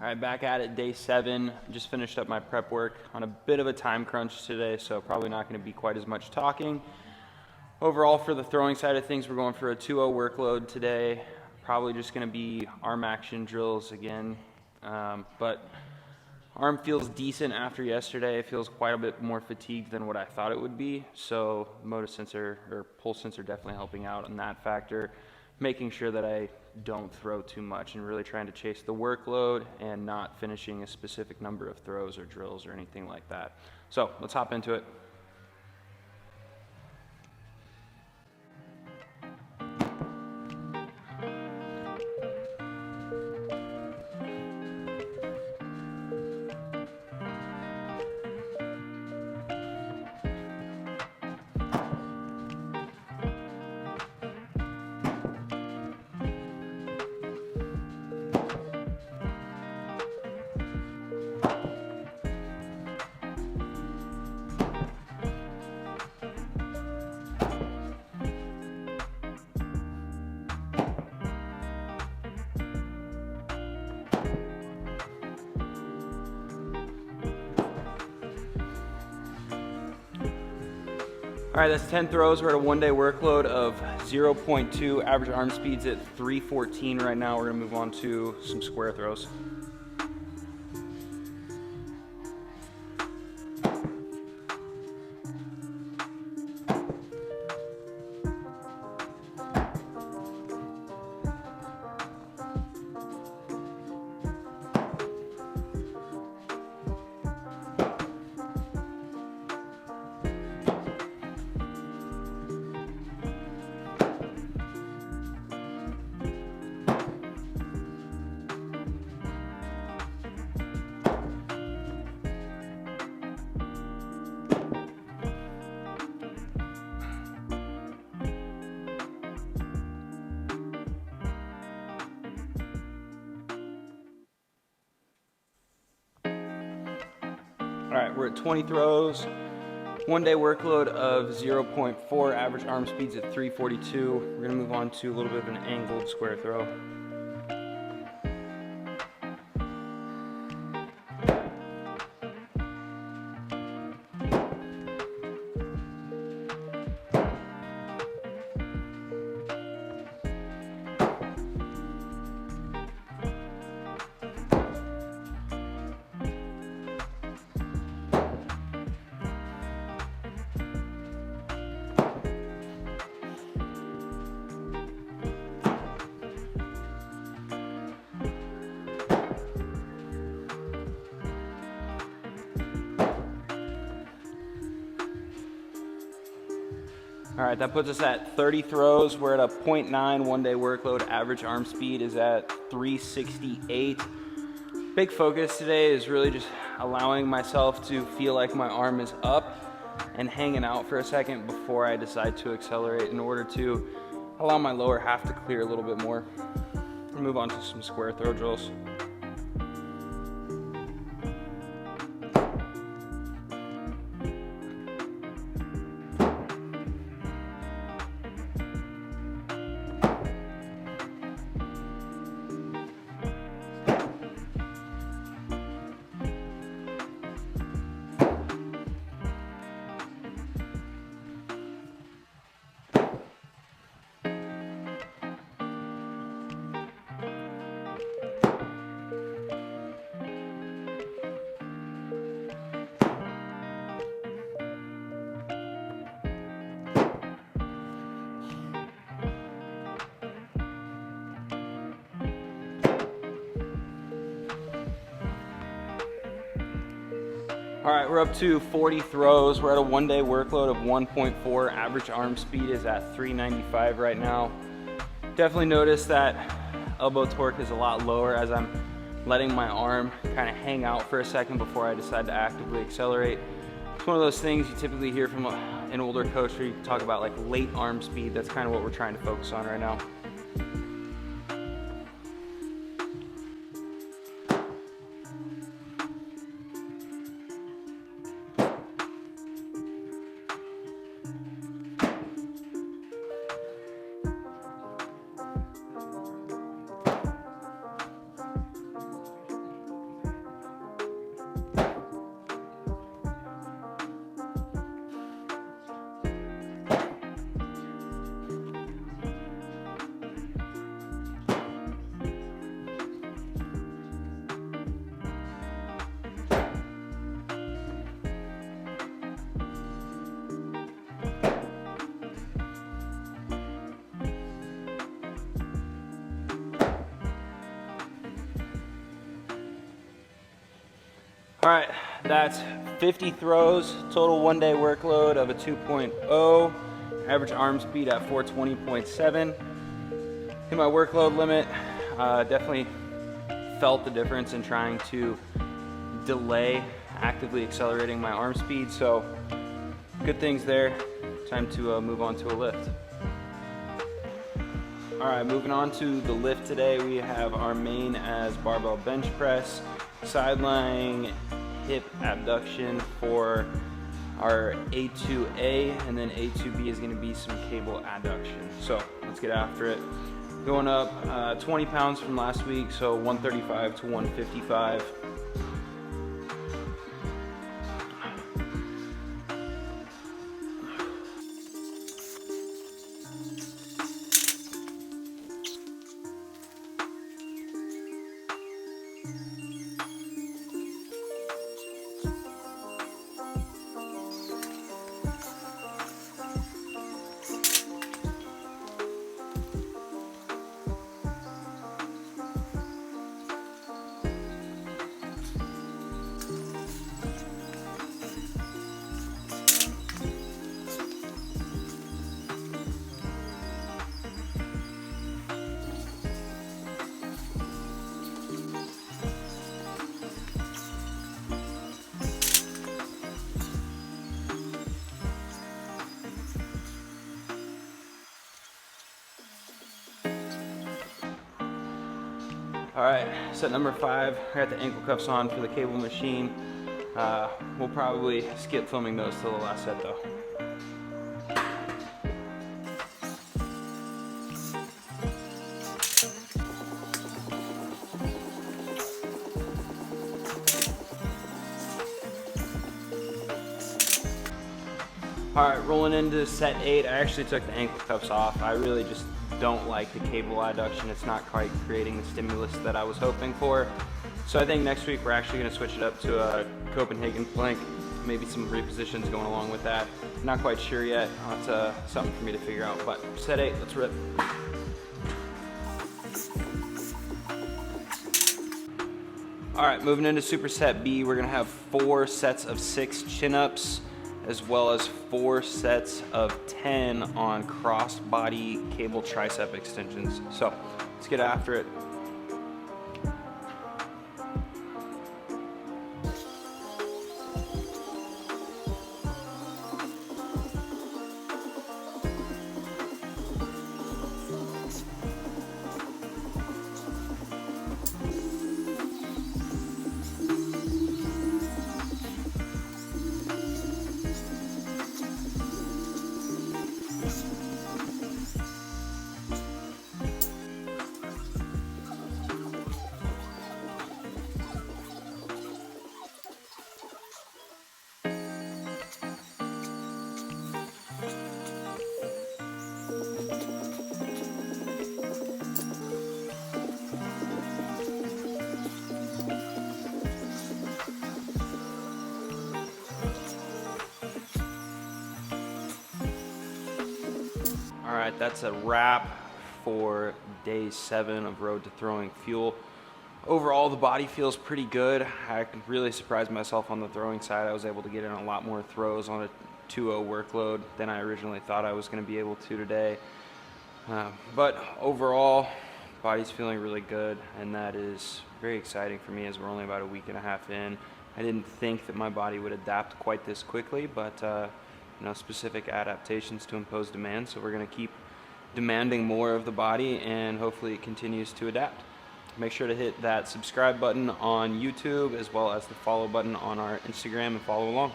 All right, back at it, day 7. Just finished up my prep work on a bit of a time crunch today, so probably not going to be quite as much talking. Overall, for the throwing side of things, we're going for a 2-0 workload today. Probably just going to be arm action drills again, but arm feels decent after yesterday. It feels quite a bit more fatigued than what I thought it would be, so motor sensor or pulse sensor definitely helping out on that factor, making sure that I don't throw too much and really trying to chase the workload and not finishing a specific number of throws or drills or anything like that. So let's hop into it. All right, that's 10 throws. We're at a 1-day workload of 0.2, average arm speeds at 314 right now. We're gonna move on to some square throws. All right, we're at 20 throws, 1-day workload of 0.4, average arm speeds at 342. We're gonna move on to a little bit of an angled square throw. All right, that puts us at 30 throws. We're at a 0.9 1-day workload. Average arm speed is at 368. Big focus today is really just allowing myself to feel like my arm is up and hanging out for a second before I decide to accelerate in order to allow my lower half to clear a little bit more. We'll move on to some square throw drills. All right, we're up to 40 throws. We're at a 1-day workload of 1.4. Average arm speed is at 395 right now. Definitely notice that elbow torque is a lot lower as I'm letting my arm kind of hang out for a second before I decide to actively accelerate. It's one of those things you typically hear from an older coach where you talk about like late arm speed. That's kind of what we're trying to focus on right now. All right, that's 50 throws, total 1-day workload of a 2.0, average arm speed at 420.7. Hit my workload limit. Definitely felt the difference in trying to delay actively accelerating my arm speed, so good things there. Time to move on to a lift. All right, moving on to the lift today, we have our main as barbell bench press, side lying hip abduction for our A2A, and then A2B is gonna be some cable adduction. So let's get after it. Going up 20 pounds from last week, so 135 to 155. All right, set number 5. I got the ankle cuffs on for the cable machine. We'll probably skip filming those till the last set though. All right, rolling into set 8, I actually took the ankle cuffs off. I really just don't like the cable adduction. It's not quite creating the stimulus that I was hoping for. So I think next week we're actually gonna switch it up to a Copenhagen plank, maybe some repositions going along with that. Not quite sure yet. That's something for me to figure out, but set 8, let's rip. All right, moving into superset B, we're gonna have 4 sets of 6 chin-ups, as well as 4 sets of 10 on cross-body cable tricep extensions. So let's get after it. All right, that's a wrap for day 7 of Road to Throwing Fuel. Overall, the body feels pretty good. I really surprised myself on the throwing side. I was able to get in a lot more throws on a 2.0 workload than I originally thought I was going to be able to today. But overall, body's feeling really good, and that is very exciting for me as we're only about a week and a half in. I didn't think that my body would adapt quite this quickly, but specific adaptations to impose demand, so we're going to keep demanding more of the body, and hopefully it continues to adapt. Make sure to hit that subscribe button on YouTube, as well as the follow button on our Instagram, and follow along.